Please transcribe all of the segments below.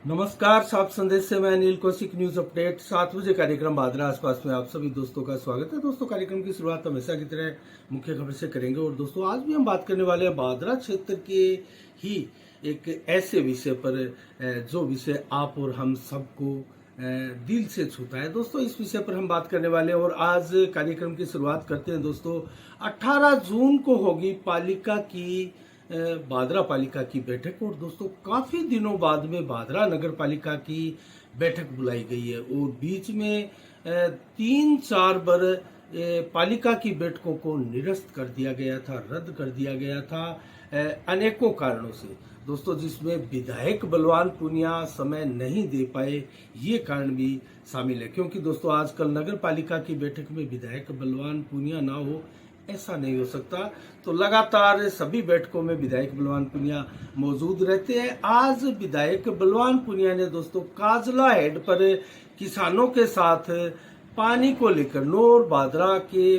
नमस्कार, साफ संदेश से मैं अनिल कौशिक। न्यूज अपडेट 7 बजे कार्यक्रम भादरा आसपास में आप सभी दोस्तों का स्वागत है। दोस्तों, कार्यक्रम की शुरुआत हमेशा की तरह मुख्य खबर से करेंगे। और दोस्तों, आज भी हम बात करने वाले हैं भादरा क्षेत्र के ही एक ऐसे विषय पर जो विषय आप और हम सबको दिल से छूता है। दोस्तों, इस विषय पर हम बात करने वाले हैं और आज कार्यक्रम की शुरुआत करते हैं। दोस्तों, 18 जून को होगी भादरा पालिका की बैठक। और दोस्तों, काफी दिनों बाद में भादरा नगर पालिका की बैठक बुलाई गई है और बीच में 3-4 बार पालिका की बैठकों को निरस्त कर दिया गया था, रद्द कर दिया गया था अनेकों कारणों से। दोस्तों, जिसमें विधायक बलवान पूनिया समय नहीं दे पाए, ये कारण भी शामिल है। क्योंकि दोस्तों, आजकल नगर पालिका की बैठक में विधायक बलवान पूनिया ना हो ऐसा नहीं हो सकता। तो लगातार सभी बैठकों में विधायक बलवान पूनिया मौजूद रहते हैं। आज विधायक बलवान पूनिया ने दोस्तों काजला हेड पर किसानों के साथ पानी को लेकर, नौर भादरा के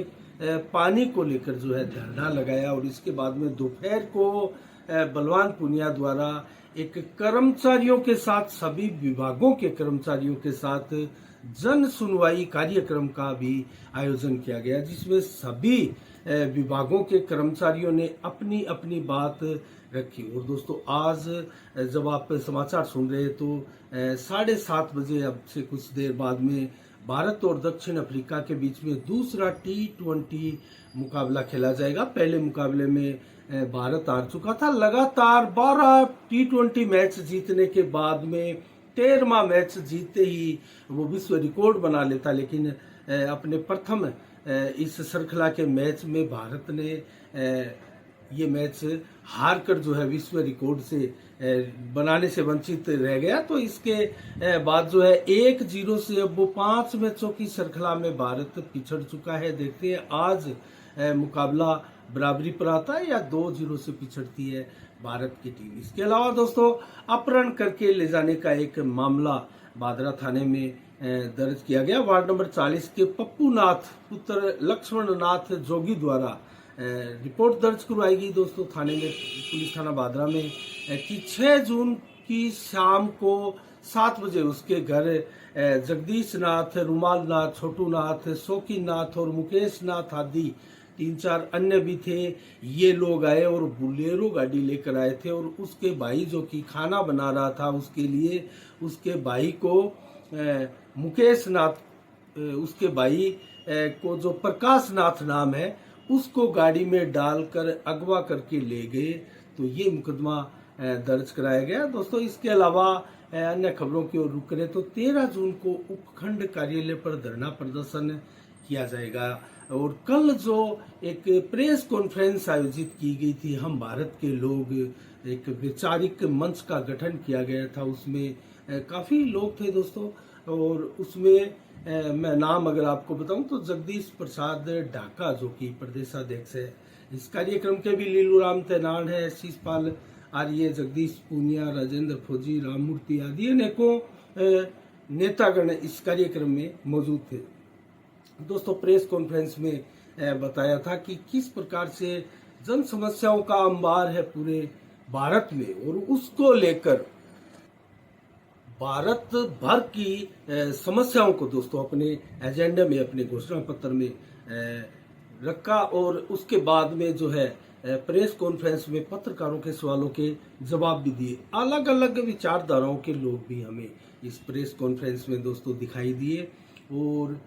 पानी को लेकर जो है धरना लगाया। और इसके बाद में दोपहर को बलवान पूनिया द्वारा एक कर्मचारियों के साथ, सभी विभागों के कर्मचारियों के साथ जन सुनवाई कार्यक्रम का भी आयोजन किया गया, जिसमें सभी विभागों के कर्मचारियों ने अपनी अपनी बात रखी। और दोस्तों, आज जब आप समाचार सुन रहे हैं तो 7:30 बजे अब से कुछ देर बाद में भारत और दक्षिण अफ्रीका के बीच में दूसरा T20 मुकाबला खेला जाएगा। पहले मुकाबले में भारत हार चुका था। लगातार 12 T20 मैच जीतने के बाद में 13वां मैच जीतते ही वो विश्व रिकॉर्ड बना लेता। लेकिन अपने प्रथम इस श्रृंखला के मैच में भारत ने ये मैच हार कर जो है विश्व रिकॉर्ड से बनाने से वंचित रह गया। तो इसके बाद जो है 1-0 से अब वो 5 मैचों की श्रृंखला में भारत पिछड़ चुका है। देखते हैं आज मुकाबला बराबरी पर आता है या 2-0 से पिछड़ती है भारत की टीम। इसके अलावा दोस्तों, अपहरण करके ले जाने का एक मामला भादरा थाने में दर्ज किया गया। वार्ड नंबर 40 के पप्पू नाथ पुत्र लक्ष्मण नाथ जोगी द्वारा रिपोर्ट दर्ज करवाई गई दोस्तों थाने में, पुलिस थाना भादरा में, कि 6 जून की शाम को 7 बजे उसके घर जगदीश नाथ, रुमाल नाथ, छोटू नाथ, शौकी नाथ और मुकेश नाथ आदि 3-4 अन्य भी थे। ये लोग आए और बुलेरो गाड़ी लेकर आए थे। और उसके भाई जो कि खाना बना रहा था, उसके लिए उसके भाई को मुकेश नाथ, उसके भाई को जो प्रकाश नाथ नाम है, उसको गाड़ी में डालकर अगवा करके ले गए। तो ये मुकदमा दर्ज कराया गया। दोस्तों, इसके अलावा अन्य खबरों की ओर रुक रहे तो 13 जून को उपखंड कार्यालय पर धरना प्रदर्शन किया जाएगा। और कल जो एक प्रेस कॉन्फ्रेंस आयोजित की गई थी, हम भारत के लोग, एक वैचारिक मंच का गठन किया गया था, उसमें काफी लोग थे दोस्तों। और उसमें मैं नाम अगर आपको बताऊं तो जगदीश प्रसाद ढाका जो कि प्रदेशाध्यक्ष है। इस कार्यक्रम के भी लीलू राम तैनाड़ है, शीशपाल आर्य, जगदीश पूनिया, राजेंद्र फौजी, राममूर्ति आदि अनेकों नेतागण इस कार्यक्रम में मौजूद थे। दोस्तों, प्रेस कॉन्फ्रेंस में बताया था कि किस प्रकार से जन समस्याओं का अंबार है पूरे भारत में, और उसको लेकर भारत भर की समस्याओं को दोस्तों अपने एजेंडे में, अपने घोषणा पत्र में रखा। और उसके बाद में जो है प्रेस कॉन्फ्रेंस में पत्रकारों के सवालों के जवाब भी दिए। अलग अलग विचारधाराओं के लोग भी हमें इस प्रेस कॉन्फ्रेंस में दोस्तों दिखाई दिए। और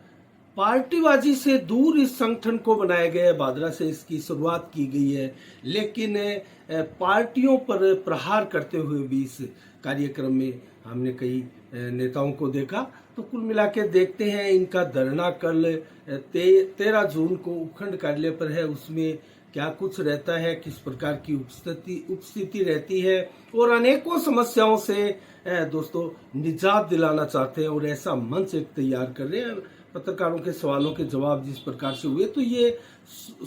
पार्टीबाजी से दूर इस संगठन को बनाया गया है। भादरा से इसकी शुरुआत की गई है, लेकिन पार्टियों पर प्रहार करते हुए भी इस कार्यक्रम में हमने कई नेताओं को देखा। तो कुल मिला के देखते हैं इनका धरना कल 13 जून को उपखंड कार्यालय पर है, उसमें क्या कुछ रहता है, किस प्रकार की उपस्थिति रहती है, और अनेकों समस्याओं से दोस्तों निजात दिलाना चाहते हैं। और ऐसा मंच एक तैयार कर रहे हैं। पत्रकारों के सवालों के जवाब जिस प्रकार से हुए, तो ये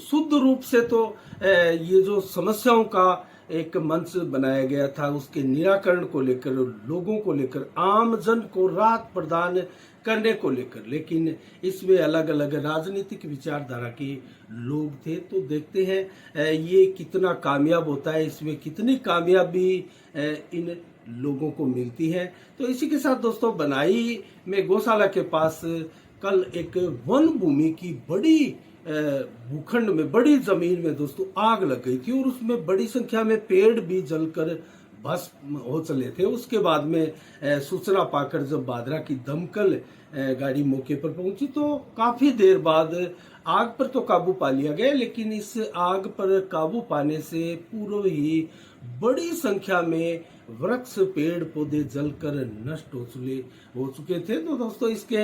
शुद्ध रूप से तो ये जो समस्याओं का एक मंच बनाया गया था, उसके निराकरण को लेकर, लोगों को लेकर, आम जन को राहत प्रदान करने को लेकर, लेकिन इसमें अलग अलग राजनीतिक विचारधारा के लोग थे। तो देखते हैं ये कितना कामयाब होता है, इसमें कितनी कामयाबी इन लोगों को मिलती है। तो इसी के साथ दोस्तों बनाई में गौशाला के पास कल एक वन भूमि की बड़ी भूखंड में, बड़ी जमीन में दोस्तों आग लग गई थी और उसमें बड़ी संख्या में पेड़ भी जलकर भस्म हो चले थे। उसके बाद में सूचना पाकर जब भादरा की दमकल गाड़ी मौके पर पहुंची तो काफी देर बाद आग पर तो काबू पा लिया गया, लेकिन इस आग पर काबू पाने से पूर्व ही बड़ी संख्या में वृक्ष पेड़ पौधे जलकर नष्ट हो चुके थे। तो दोस्तों इसके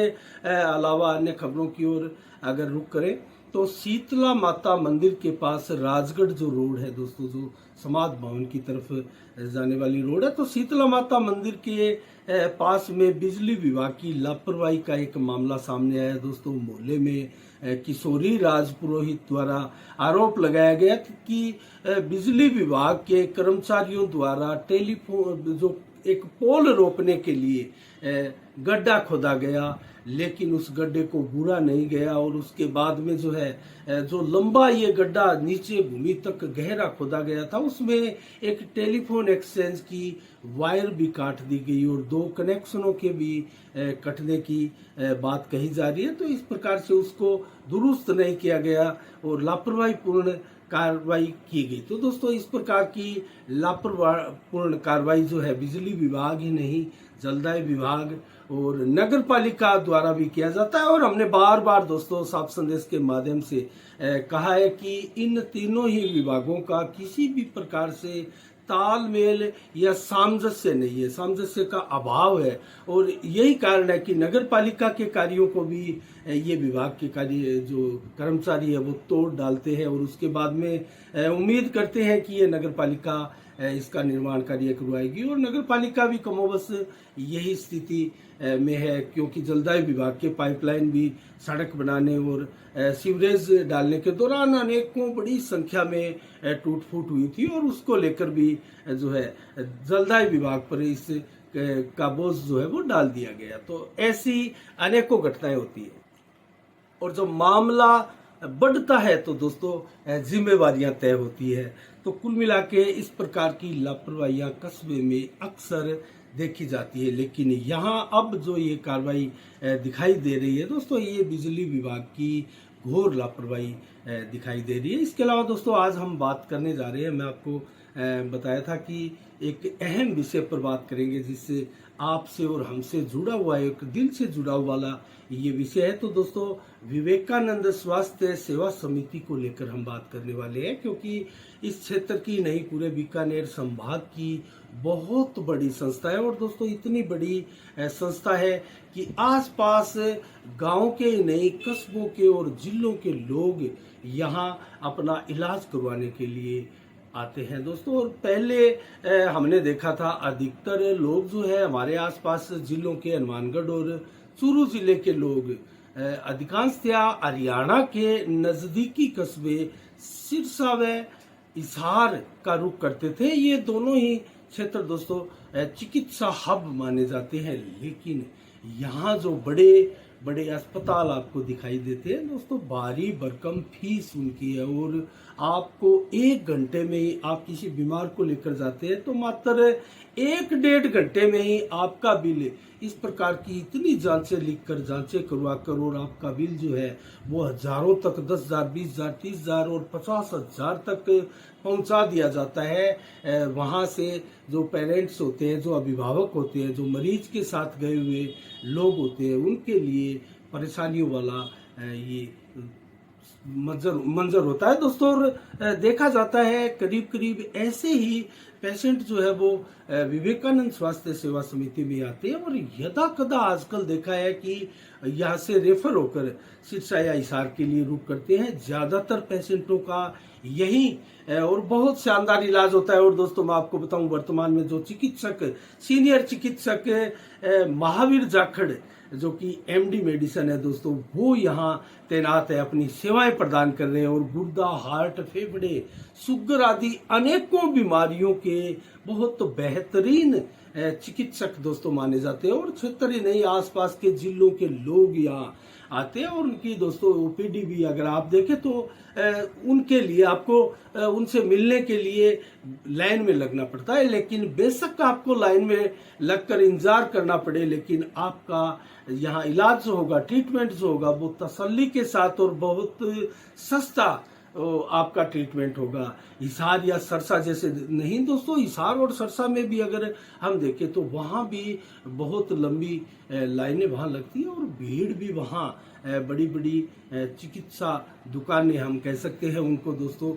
अलावा अन्य खबरों की ओर अगर रुख करें तो शीतला माता मंदिर के पास राजगढ़ जो रोड है दोस्तों, जो समाज भवन की तरफ जाने वाली रोड है, तो शीतला माता मंदिर के पास में बिजली विभाग की लापरवाही का एक मामला सामने आया दोस्तों। मोहल्ले में किशोरी राज पुरोहित द्वारा आरोप लगाया गया कि बिजली विभाग के कर्मचारियों द्वारा टेलीफोन जो एक पोल रोपने के लिए गड्ढा खोदा गया, लेकिन उस गड्ढे को बुरा नहीं गया और उसके बाद में जो है जो लंबा ये गड्ढा नीचे भूमि तक गहरा खोदा गया था, उसमें एक टेलीफोन एक्सचेंज की वायर भी काट दी गई और 2 कनेक्शनों के भी कटने की बात कही जा रही है। तो इस प्रकार से उसको दुरुस्त नहीं किया गया और लापरवाही पूर्ण कार्रवाई की गई। तो दोस्तों इस प्रकार की लापरवाहीपूर्ण कार्रवाई जो है बिजली विभाग ही नहीं, जलदाय विभाग और नगर पालिका द्वारा भी किया जाता है। और हमने बार बार दोस्तों साफ संदेश के माध्यम से कहा है कि इन तीनों ही विभागों का किसी भी प्रकार से तालमेल या सामंजस्य नहीं है, सामंजस्य का अभाव है और यही कारण है कि नगर पालिका के कार्यों को भी ये विभाग के कार्य जो कर्मचारी है वो तोड़ डालते हैं और उसके बाद में उम्मीद करते हैं कि ये नगर पालिका इसका निर्माण कार्य करवाएगी और नगर पालिका भी कमोबस यही स्थिति में है, क्योंकि जलदाय विभाग के पाइपलाइन भी सड़क बनाने और सीवरेज डालने के दौरान अनेकों बड़ी संख्या में टूट फूट हुई थी और उसको लेकर भी जो है जलदाय विभाग पर इस का बोझ जो है वो डाल दिया गया। तो ऐसी अनेकों घटनाएं होती है और जब मामला बढ़ता है तो दोस्तों जिम्मेवारियां तय होती है। तो कुल मिला के इस प्रकार की लापरवाहियां कस्बे में अक्सर देखी जाती है, लेकिन यहाँ अब जो ये कार्रवाई दिखाई दे रही है दोस्तों, ये बिजली विभाग की घोर लापरवाही दिखाई दे रही है। इसके अलावा दोस्तों आज हम बात करने जा रहे हैं, मैं आपको बताया था कि एक अहम विषय पर बात करेंगे जिससे आपसे और हमसे जुड़ा हुआ है, एक दिल से जुड़ा हुआ वाला ये विषय है। तो दोस्तों विवेकानंद स्वास्थ्य सेवा समिति को लेकर हम बात करने वाले हैं, क्योंकि इस क्षेत्र की नहीं पूरे बीकानेर संभाग की बहुत बड़ी संस्था है और दोस्तों इतनी बड़ी संस्था है कि आसपास गांव के नहीं कस्बों के और जिलों के लोग यहाँ अपना इलाज करवाने के लिए आते हैं दोस्तों। और पहले हमने देखा था अधिकतर लोग जो है हमारे आसपास जिलों के हनुमानगढ़ और चूरू जिले के लोग अधिकांशतया हरियाणा के नजदीकी कस्बे सिरसा व हिसार का रुख करते थे। ये दोनों ही क्षेत्र दोस्तों चिकित्सा हब माने जाते हैं, लेकिन यहाँ जो बड़े बड़े अस्पताल आपको दिखाई देते हैं दोस्तों, भारी भरकम फीस उनकी है और आपको 1 घंटे में ही आप किसी बीमार को लेकर जाते हैं तो मात्र 1-1.5 घंटे में ही आपका बिल इस प्रकार की इतनी जांचें लिखकर जांचें करवा कर और आपका बिल जो है वो हजारों तक 10,000, 20,000, 30,000 और 50,000 तक पहुंचा दिया जाता है। वहां से जो पेरेंट्स होते हैं, जो अभिभावक होते हैं, जो मरीज के साथ गए हुए लोग होते हैं, उनके लिए परेशानियों वाला ये मंजर होता है दोस्तों। और देखा जाता है करीब करीब ऐसे ही पेशेंट जो है वो विवेकानंद स्वास्थ्य सेवा समिति में आते हैं और यदा कदा आजकल देखा है कि यहाँ से रेफर होकर सिरसा या हिसार के लिए रुख करते हैं। ज्यादातर पेशेंटों का यही और बहुत शानदार इलाज होता है। और दोस्तों मैं आपको बताऊं, वर्तमान में जो चिकित्सक सीनियर चिकित्सक महावीर जाखड़ जो कि एमडी मेडिसिन है दोस्तों, वो यहाँ तैनात है, अपनी सेवाएं प्रदान कर रहे हैं और गुर्दा, हार्ट, फेफड़े, शुगर आदि अनेकों बीमारियों के बहुत बेहतरीन चिकित्सक दोस्तों माने जाते हैं और क्षेत्र ही नहीं आसपास के जिलों के लोग यहाँ आते हैं और उनकी दोस्तों ओपीडी भी अगर आप देखें तो उनके लिए आपको उनसे मिलने के लिए लाइन में लगना पड़ता है। लेकिन बेशक आपको लाइन में लगकर इंतजार करना पड़े, लेकिन आपका यहाँ इलाज जो होगा, ट्रीटमेंट जो होगा वो तसल्ली के साथ और बहुत सस्ता आपका ट्रीटमेंट होगा। हिसार या सरसा जैसे नहीं दोस्तों, हिसार और सरसा में भी अगर हम देखें तो वहाँ भी बहुत लंबी लाइनें वहाँ लगती है और भीड़ भी वहाँ बड़ी बड़ी चिकित्सा दुकानें हम कह सकते हैं उनको दोस्तों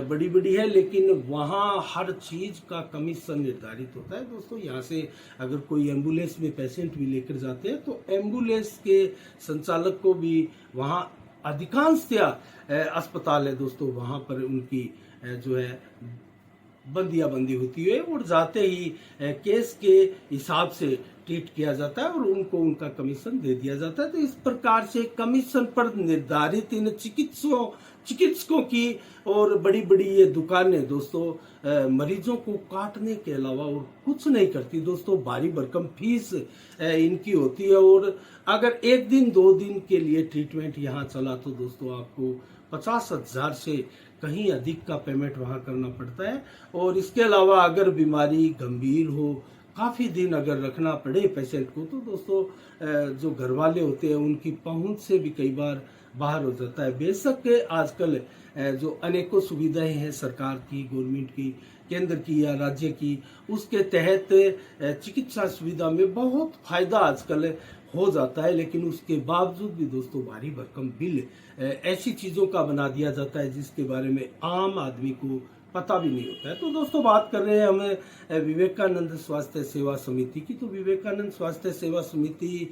बड़ी बड़ी है, लेकिन वहाँ हर चीज का कमीशन निर्धारित होता है दोस्तों। यहाँ से अगर कोई एम्बुलेंस में पेशेंट भी लेकर जाते हैं तो एम्बुलेंस के संचालक को भी वहाँ अधिकांशतया अस्पताल है दोस्तों, वहां पर उनकी जो है बंदी होती है और जाते ही केस के हिसाब से ट्रीट किया जाता है और उनको उनका कमीशन दे दिया जाता है। तो इस प्रकार से कमीशन पर निर्धारित इन चिकित्सकों की और बड़ी बड़ी ये दुकानें दोस्तों मरीजों को काटने के अलावा और कुछ नहीं करती दोस्तों। भारी भरकम फीस इनकी होती है और अगर एक दिन 2 दिन के लिए ट्रीटमेंट यहाँ चला तो दोस्तों आपको 50,000 से कहीं अधिक का पेमेंट वहाँ करना पड़ता है। और इसके अलावा अगर बीमारी गंभीर हो, काफी दिन अगर रखना पड़े पेशेंट को, तो दोस्तों जो घर वाले होते हैं उनकी पहुंच से भी कई बार बाहर हो जाता है। बेशक आजकल जो अनेकों सुविधाएं हैं सरकार की, गवर्नमेंट की, केंद्र की या राज्य की, उसके तहत चिकित्सा सुविधा में बहुत फायदा आजकल हो जाता है, लेकिन उसके बावजूद भी दोस्तों भारी भरकम बिल ऐसी चीजों का बना दिया जाता है जिसके बारे में आम आदमी को पता भी नहीं होता है। तो दोस्तों बात कर रहे हैं हमें विवेकानंद स्वास्थ्य सेवा समिति की। तो विवेकानंद स्वास्थ्य सेवा समिति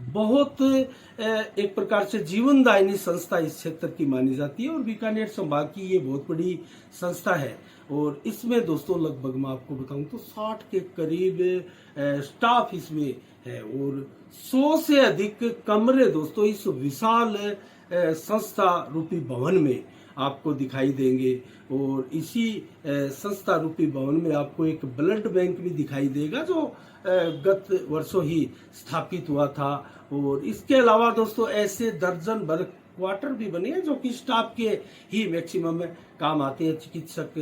बहुत एक प्रकार से जीवनदायिनी संस्था इस क्षेत्र की मानी जाती है और बीकानेर संभाग की ये बहुत बड़ी संस्था है। और इसमें दोस्तों लगभग मैं आपको बताऊं तो 60 के करीब स्टाफ इसमें है और 100 से अधिक कमरे दोस्तों इस विशाल संस्था रूपी भवन में आपको दिखाई देंगे। और इसी संस्था रूपी भवन में आपको एक ब्लड बैंक भी दिखाई देगा जो गत वर्षों ही स्थापित हुआ था। और इसके अलावा दोस्तों ऐसे दर्जन भर क्वार्टर भी बने हैं जो कि स्टाफ के ही मैक्सिमम काम आते हैं। चिकित्सक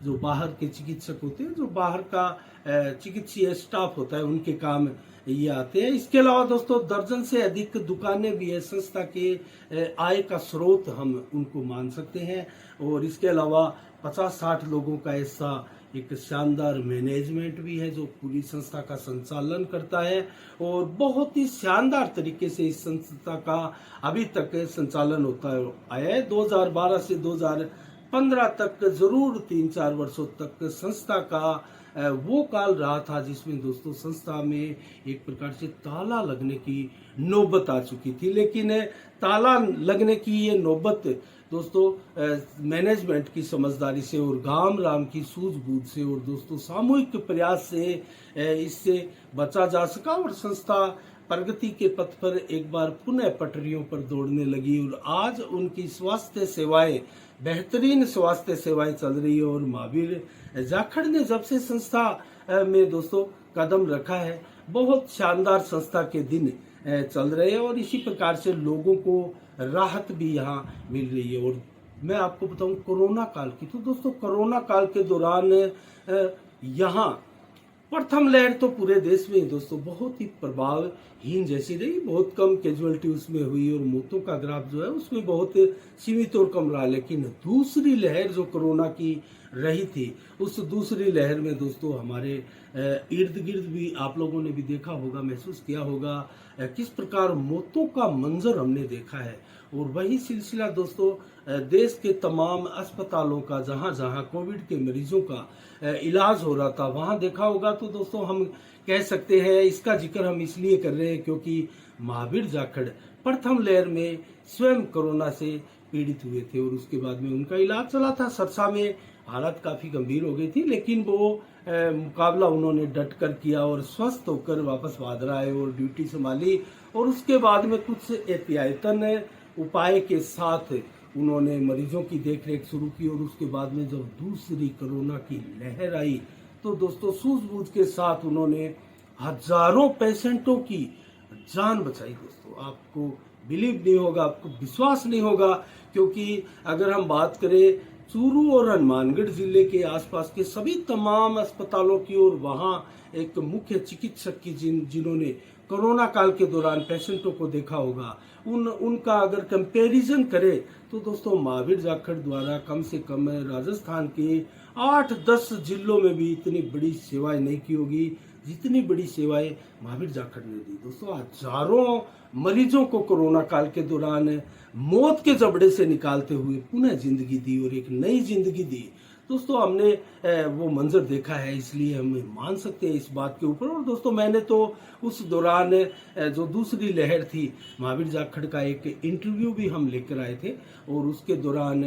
जो बाहर के चिकित्सक होते हैं, जो बाहर का चिकित्सीय स्टाफ होता है, उनके काम ये आते हैं। इसके अलावा दोस्तों दर्जन से अधिक दुकानें भी है, संस्था के आय का स्रोत हम उनको मान सकते हैं। और इसके अलावा 50-60 लोगों का ऐसा एक शानदार मैनेजमेंट भी है जो पूरी संस्था का संचालन करता है और बहुत ही शानदार तरीके से इस संस्था का अभी तक संचालन होता आया है। 2012 से 2015 तक जरूर 3-4 वर्षों तक संस्था का वो काल रहा था जिसमें दोस्तों संस्था में एक प्रकार से ताला लगने की नौबत आ चुकी थी। लेकिन ताला लगने की ये नौबत दोस्तों मैनेजमेंट की समझदारी से और गांव राम की सूझबूझ से और दोस्तों सामूहिक प्रयास से इससे बचा जा सका और संस्था प्रगति के पथ पर एक बार पुनः पटरियों पर दौड़ने लगी और आज उनकी स्वास्थ्य सेवाएं, बेहतरीन स्वास्थ्य सेवाएं चल रही है। और महावीर जाखड़ ने जब से संस्था में दोस्तों कदम रखा है, बहुत शानदार संस्था के दिन चल रहे हैं और इसी प्रकार से लोगों को राहत भी यहाँ मिल रही है। और मैं आपको बताऊं कोरोना काल की, तो दोस्तों कोरोना काल के दौरान यहाँ प्रथम लहर तो पूरे देश में दोस्तों बहुत ही प्रभावहीन जैसी रही, बहुत कम कैजुअलिटी उसमें हुई और मौतों का ग्राफ जो है उसमें बहुत सीमित और कम रहा। लेकिन दूसरी लहर जो कोरोना की रही थी, उस दूसरी लहर में दोस्तों हमारे इर्द गिर्द भी आप लोगों ने भी देखा होगा, महसूस किया होगा किस प्रकार मौतों का मंजर हमने देखा है। और वही सिलसिला दोस्तों देश के तमाम अस्पतालों का जहां जहां कोविड के मरीजों का इलाज हो रहा था वहां देखा होगा। तो दोस्तों हम कह सकते हैं, इसका जिक्र हम इसलिए कर रहे हैं क्योंकि महावीर जाखड़ प्रथम लहर में स्वयं कोरोना से पीड़ित हुए थे और उसके बाद में उनका इलाज चला था। सरसा में हालत काफी गंभीर हो गई थी, लेकिन वो मुकाबला उन्होंने डट कर किया और स्वस्थ होकर वापस भादरा आए और ड्यूटी संभाली। और उसके बाद में कुछ एहतियातन उपाय के साथ उन्होंने मरीजों की देखरेख शुरू की। और उसके बाद में जब दूसरी कोरोना की लहर आई तो दोस्तों सूझबूझ के साथ उन्होंने हजारों पेशेंटों की जान बचाई दोस्तों। आपको बिलीव नहीं होगा, आपको विश्वास नहीं होगा, क्योंकि अगर हम बात करें चूरू और हनुमानगढ़ जिले के आसपास के सभी तमाम अस्पतालों की, और वहां एक मुख्य चिकित्सक की जिन्होंने कोरोना काल के दौरान पेशेंटों को देखा होगा, उनका अगर कंपैरिजन करें तो दोस्तों महावीर जाखड़ द्वारा कम से कम राजस्थान के 8-10 जिलों में भी इतनी बड़ी सेवाएं नहीं की होगी जितनी बड़ी सेवाएं महावीर जाखड़ ने दी दोस्तों। हजारों मरीजों को कोरोना काल के दौरान मौत के जबड़े से निकालते हुए पुनः जिंदगी दी और एक नई जिंदगी दी दोस्तों। हमने वो मंजर देखा है, इसलिए हम मान सकते हैं इस बात के ऊपर। और दोस्तों मैंने तो उस दौरान जो दूसरी लहर थी, महावीर जाखड़ का एक इंटरव्यू भी हम लेकर आए थे, और उसके दौरान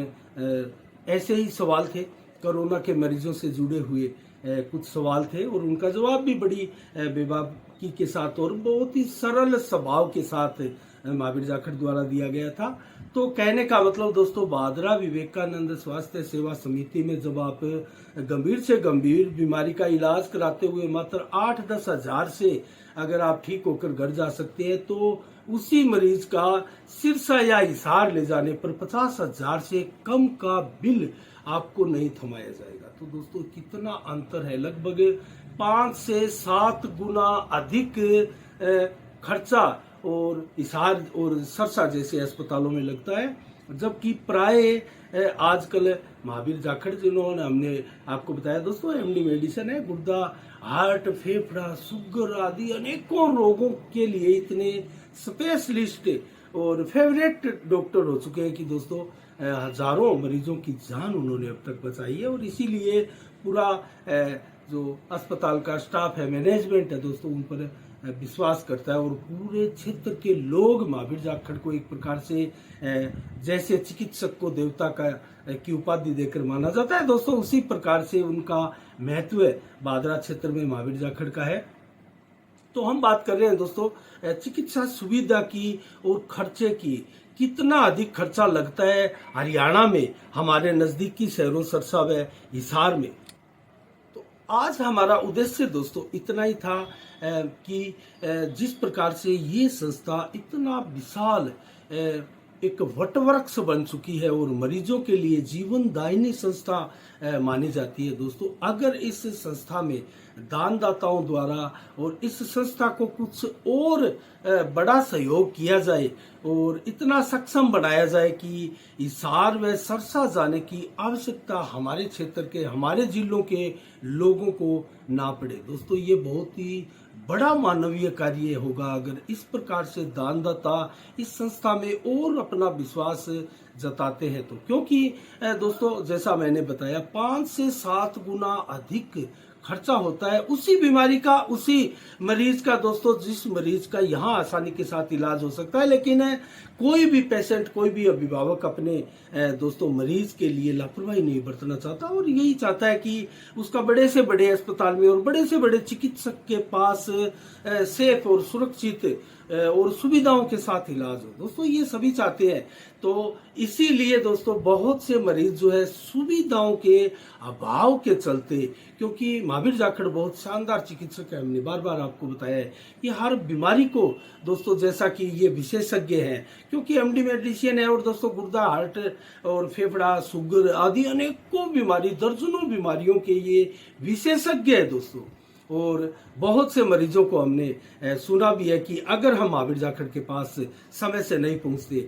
ऐसे ही सवाल थे, कोरोना के मरीजों से जुड़े हुए कुछ सवाल थे, और उनका जवाब भी बड़ी बेबाकी के साथ और बहुत ही सरल स्वभाव के साथ महावीर जाखड़ द्वारा दिया गया था। तो कहने का मतलब दोस्तों, भादरा विवेकानंद स्वास्थ्य सेवा समिति में जब आप गंभीर से गंभीर बीमारी का इलाज कराते हुए मात्र 8-10 हजार से अगर आप ठीक होकर घर जा सकते हैं, तो उसी मरीज का सिरसा या हिसार ले जाने पर 50,000 से कम का बिल आपको नहीं थमाया जाएगा। तो दोस्तों कितना अंतर है, लगभग 5 से 7 गुना अधिक खर्चा और हिसार और सरसा जैसे अस्पतालों में लगता है, जबकि प्राय आजकल महावीर जाखड़ जिन्होंने हमने आपको बताया दोस्तों एमडी मेडिसिन है, गुर्दा, हार्ट, फेफड़ा, शुगर आदि अनेकों रोगों के लिए इतने स्पेशलिस्ट और फेवरेट डॉक्टर हो चुके हैं कि दोस्तों हजारों मरीजों की जान उन्होंने अब तक बचाई है। और इसीलिए पूरा जो अस्पताल का स्टाफ है, मैनेजमेंट है दोस्तों, उन पर विश्वास करता है, और पूरे क्षेत्र के लोग महावीर जाखड़ को एक प्रकार से जैसे चिकित्सक को देवता का की उपाधि देकर माना जाता है दोस्तों, उसी प्रकार से उनका महत्व भादरा क्षेत्र में महावीर जाखड़ का है। तो हम बात कर रहे हैं दोस्तों चिकित्सा सुविधा की और खर्चे की। कितना अधिक खर्चा लगता है हरियाणा में, हमारे नजदीकी शहरों सरसा व हिसार में। तो आज हमारा उद्देश्य दोस्तों इतना ही था कि जिस प्रकार से ये संस्था इतना विशाल एक वटवृक्ष बन चुकी है और मरीजों के लिए जीवनदायिनी संस्था मानी जाती है दोस्तों, अगर इस संस्था में दानदाताओं द्वारा और इस संस्था को कुछ और बड़ा सहयोग किया जाए और इतना सक्षम बनाया जाए कि हिसार व सरसा जाने की आवश्यकता हमारे क्षेत्र के, हमारे जिलों के लोगों को ना पड़े दोस्तों, ये बहुत ही बड़ा मानवीय कार्य होगा अगर इस प्रकार से दानदाता इस संस्था में और अपना विश्वास जताते हैं तो। क्योंकि दोस्तों जैसा मैंने बताया 5 से 7 गुना अधिक खर्चा होता है उसी बीमारी का, उसी मरीज का दोस्तों, जिस मरीज का यहाँ आसानी के साथ इलाज हो सकता है। लेकिन कोई भी पेशेंट, कोई भी अभिभावक अपने दोस्तों मरीज के लिए लापरवाही नहीं बरतना चाहता और यही चाहता है कि उसका बड़े से बड़े अस्पताल में और बड़े से बड़े चिकित्सक के पास सेफ और सुरक्षित और सुविधाओं के साथ इलाज हो दोस्तों, ये सभी चाहते हैं। तो इसीलिए दोस्तों बहुत से मरीज जो है सुविधाओं के अभाव के चलते, क्योंकि महावीर जाखड़ बहुत शानदार चिकित्सक है, हमने बार बार आपको बताया है कि हर बीमारी को दोस्तों, जैसा कि ये विशेषज्ञ हैं, क्योंकि एमडी मेडिसिन है और दोस्तों गुर्दा, हार्ट और फेफड़ा, शुगर आदि अनेकों बीमारी, दर्जनों बीमारियों के ये विशेषज्ञ है दोस्तों। और बहुत से मरीजों को हमने सुना भी है कि अगर हम महावीर जाखड़ के पास समय से नहीं पहुंचते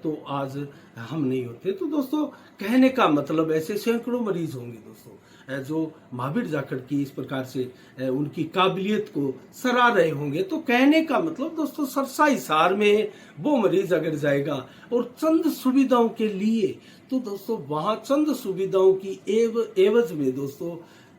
तो आज हम नहीं होते। तो दोस्तों कहने का मतलब ऐसे सैकड़ों मरीज होंगे दोस्तों जो महावीर जाखड़ की इस प्रकार से उनकी काबिलियत को सराह रहे होंगे। तो कहने का मतलब दोस्तों सरसा हिसार में वो मरीज अगर जाएगा और चंद सुविधाओं के लिए, तो दोस्तों वहां चंद सुविधाओं की एवज में दोस्तों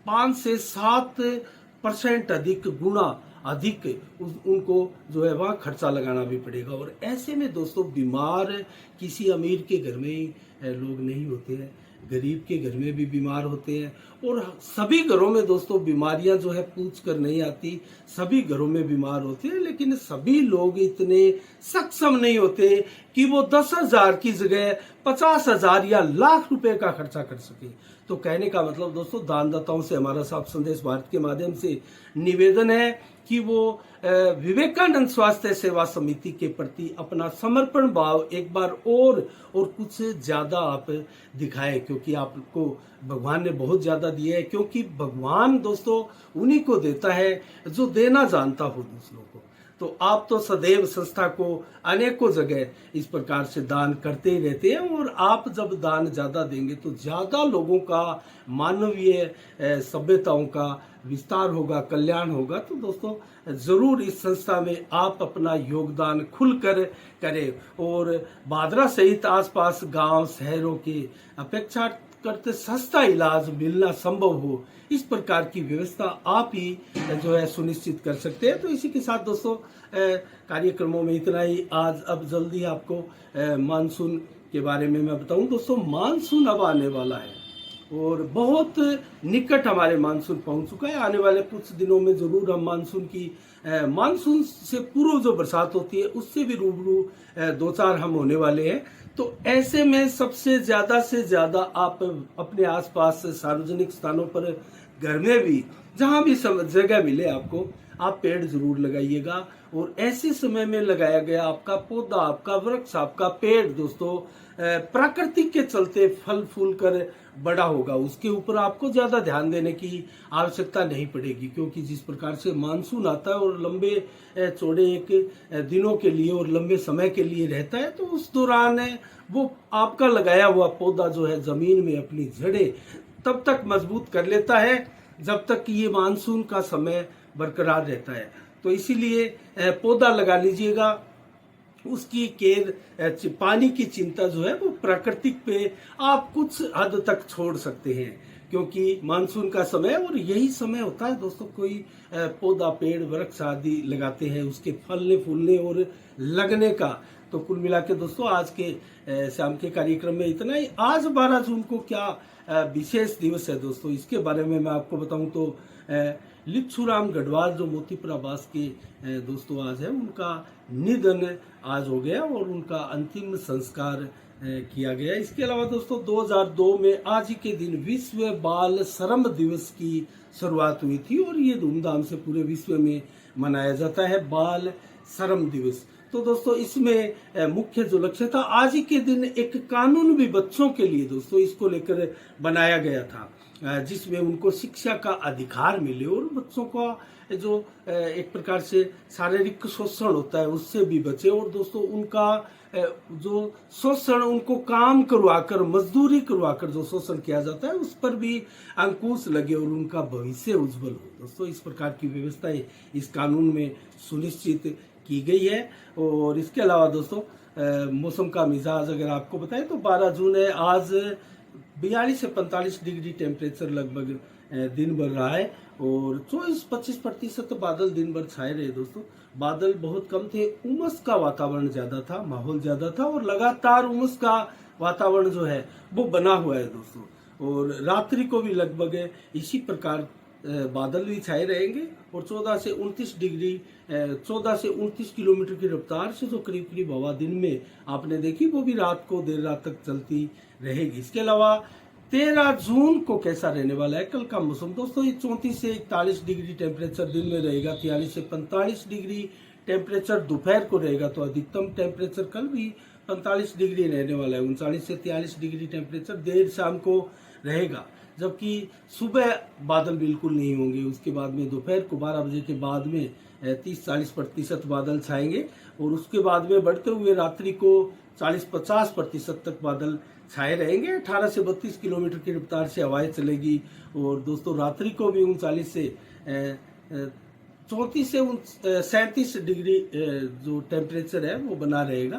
5 से 7% अधिक गुना अधिक उनको जो है वहाँ खर्चा लगाना भी पड़ेगा। और ऐसे में दोस्तों बीमार किसी अमीर के घर में लोग नहीं होते हैं, गरीब के घर में भी बीमार होते हैं। और सभी घरों में दोस्तों बीमारियां जो है पूछ कर नहीं आती, सभी घरों में बीमार होते हैं, लेकिन सभी लोग इतने सक्षम नहीं होते कि वो 10,000 की जगह 50,000 या लाख रुपए का खर्चा कर सके। तो कहने का मतलब दोस्तों, दानदाताओं से हमारा साफ संदेश भारत के माध्यम से निवेदन है कि वो विवेकानंद स्वास्थ्य सेवा समिति के प्रति अपना समर्पण भाव एक बार और कुछ ज्यादा आप दिखाएं, क्योंकि आपको भगवान ने बहुत ज्यादा दिया है। क्योंकि भगवान दोस्तों उन्हीं को देता है जो देना जानता हो दूसरों को। तो आप तो सदैव संस्था को अनेकों जगह इस प्रकार से दान करते ही रहते हैं, और आप जब दान ज्यादा देंगे तो ज्यादा लोगों का मानवीय सभ्यताओं का विस्तार होगा, कल्याण होगा। तो दोस्तों जरूर इस संस्था में आप अपना योगदान खुलकर करें, और भादरा सहित आसपास गांव शहरों के अपेक्षा करते सस्ता इलाज मिलना संभव हो, इस प्रकार की व्यवस्था आप ही जो है सुनिश्चित कर सकते हैं। तो इसी के साथ दोस्तों कार्यक्रमों में इतना ही आज। अब जल्दी आपको मानसून के बारे में मैं बताऊं। दोस्तों मानसून अब आने वाला है और बहुत निकट हमारे मानसून पहुंच चुका है। आने वाले कुछ दिनों में जरूर हम मानसून से पूर्व जो बरसात होती है उससे भी रूबरू दो चार हम होने वाले हैं। तो ऐसे में सबसे ज्यादा से ज्यादा आप अपने आसपास सार्वजनिक स्थानों पर, घर में भी, जहां भी जगह मिले आपको, आप पेड़ जरूर लगाइएगा। और ऐसे समय में लगाया गया आपका पौधा, आपका वृक्ष, आपका पेड़ दोस्तों प्राकृतिक के चलते फल फूल कर बड़ा होगा। उसके ऊपर आपको ज्यादा ध्यान देने की आवश्यकता नहीं पड़ेगी, क्योंकि जिस प्रकार से मानसून आता है और लंबे चौड़े एक दिनों के लिए और लंबे समय के लिए रहता है, तो उस दौरान वो आपका लगाया हुआ पौधा जो है जमीन में अपनी जड़ें तब तक मजबूत कर लेता है जब तक कि ये मानसून का समय बरकरार रहता है। तो इसीलिए पौधा लगा लीजिएगा। उसकी केयर, पानी की चिंता जो है वो प्राकृतिक पे आप कुछ हद तक छोड़ सकते हैं, क्योंकि मानसून का समय और यही समय होता है दोस्तों। कोई पौधा, पेड़, वृक्ष आदि लगाते हैं उसके फलने फूलने और लगने का। तो कुल मिला के दोस्तों आज के शाम के कार्यक्रम में इतना ही। आज 12 जून को क्या विशेष दिवस है दोस्तों, इसके बारे में मैं आपको बताऊं तो लिच्छूराम गढ़वाल जो मोतीपुर आवास के दोस्तों आज है, उनका निधन आज हो गया और उनका अंतिम संस्कार किया गया। इसके अलावा दोस्तों 2002 में आज ही के दिन विश्व बाल श्रम दिवस की शुरुआत हुई थी और ये धूमधाम से पूरे विश्व में मनाया जाता है बाल श्रम दिवस। तो दोस्तों इसमें मुख्य जो लक्ष्य था, आज ही के दिन एक कानून भी बच्चों के लिए दोस्तों इसको लेकर बनाया गया था, जिसमें उनको शिक्षा का अधिकार मिले और बच्चों का जो एक प्रकार से शारीरिक शोषण होता है उससे भी बचे। और दोस्तों उनका जो शोषण, उनको काम करवाकर, मजदूरी करवाकर जो शोषण किया जाता है उस पर भी अंकुश लगे और उनका भविष्य उज्जवल हो। दोस्तों इस प्रकार की व्यवस्थाएं इस कानून में सुनिश्चित की गई है। और इसके अलावा दोस्तों मौसम का मिजाज अगर आपको बताएं तो 12 जून है, आज 42 से 45 डिग्री टेम्परेचर लगभग दिन भर रहा है और 24-25% बादल दिन भर छाए रहे। दोस्तों बादल बहुत कम थे, उमस का वातावरण ज्यादा था, माहौल ज्यादा था और लगातार उमस का वातावरण जो है वो बना हुआ है दोस्तों। और रात्रि को भी लगभग इसी प्रकार बादल भी छाए रहेंगे और 14 से 29 किलोमीटर की रफ्तार से जो करीब करीब हवा दिन में आपने देखी, वो भी रात को देर रात तक चलती रहेगी। इसके अलावा 13 जून को कैसा रहने वाला है कल का मौसम दोस्तों, ये 34 से 41 डिग्री टेम्परेचर दिन में रहेगा, 43 से 45 डिग्री टेम्परेचर दोपहर को रहेगा। तो अधिकतम टेम्परेचर कल भी 45 डिग्री रहने वाला है, 39 से 43 डिग्री टेम्परेचर देर शाम को रहेगा, जबकि सुबह बादल बिल्कुल नहीं होंगे। उसके बाद में दोपहर को 12 बजे के बाद में 30-40% बादल छाएंगे और उसके बाद में बढ़ते हुए रात्रि को 40-50% तक बादल छाए रहेंगे। 18 से 32 किलोमीटर की रफ्तार से हवाएं चलेगी और दोस्तों रात्रि को भी 39 से 34 से 37 डिग्री जो टेम्परेचर है वो बना रहेगा।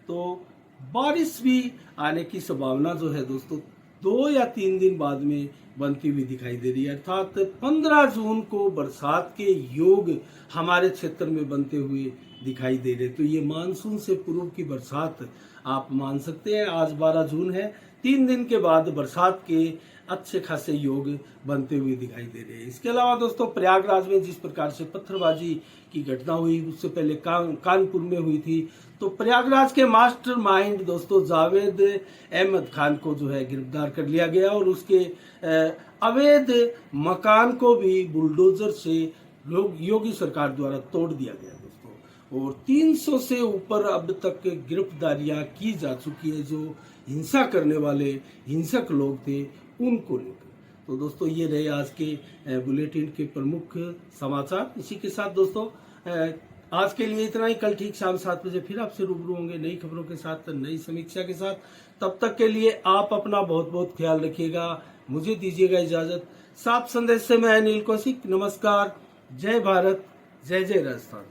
तो बारिश भी आने की संभावना जो है दोस्तों 2 या 3 दिन बाद में बनती हुई दिखाई दे रही है, अर्थात 15 जून को बरसात के योग हमारे क्षेत्र में बनते हुए दिखाई दे रहे। तो ये मानसून से पूर्व की बरसात आप मान सकते हैं। आज 12 जून है, 3 दिन के बाद बरसात के अच्छे खासे योग बनते हुए दिखाई दे रहे हैं। इसके अलावा दोस्तों प्रयागराज में जिस प्रकार से पत्थरबाजी की घटना हुई, उससे पहले कानपुर में हुई थी, तो प्रयागराज के मास्टरमाइंड दोस्तों जावेद अहमद खान को जो है गिरफ्तार कर लिया गया और उसके अवैध मकान को भी बुलडोजर से योगी सरकार द्वारा तोड़ दिया गया दोस्तों। और 300 से ऊपर अब तक गिरफ्तारियां की जा चुकी है जो हिंसा करने वाले हिंसक लोग थे उनको लेकर। तो दोस्तों ये रहे आज के बुलेटिन के प्रमुख समाचार। इसी के साथ दोस्तों आज के लिए इतना ही। कल ठीक शाम 7 बजे फिर आपसे रूबरू होंगे नई खबरों के साथ, नई समीक्षा के साथ। तब तक के लिए आप अपना बहुत बहुत ख्याल रखिएगा। मुझे दीजिएगा इजाजत। साफ संदेश से मैं अनिल कौशिक। नमस्कार। जय भारत, जय जय राजस्थान।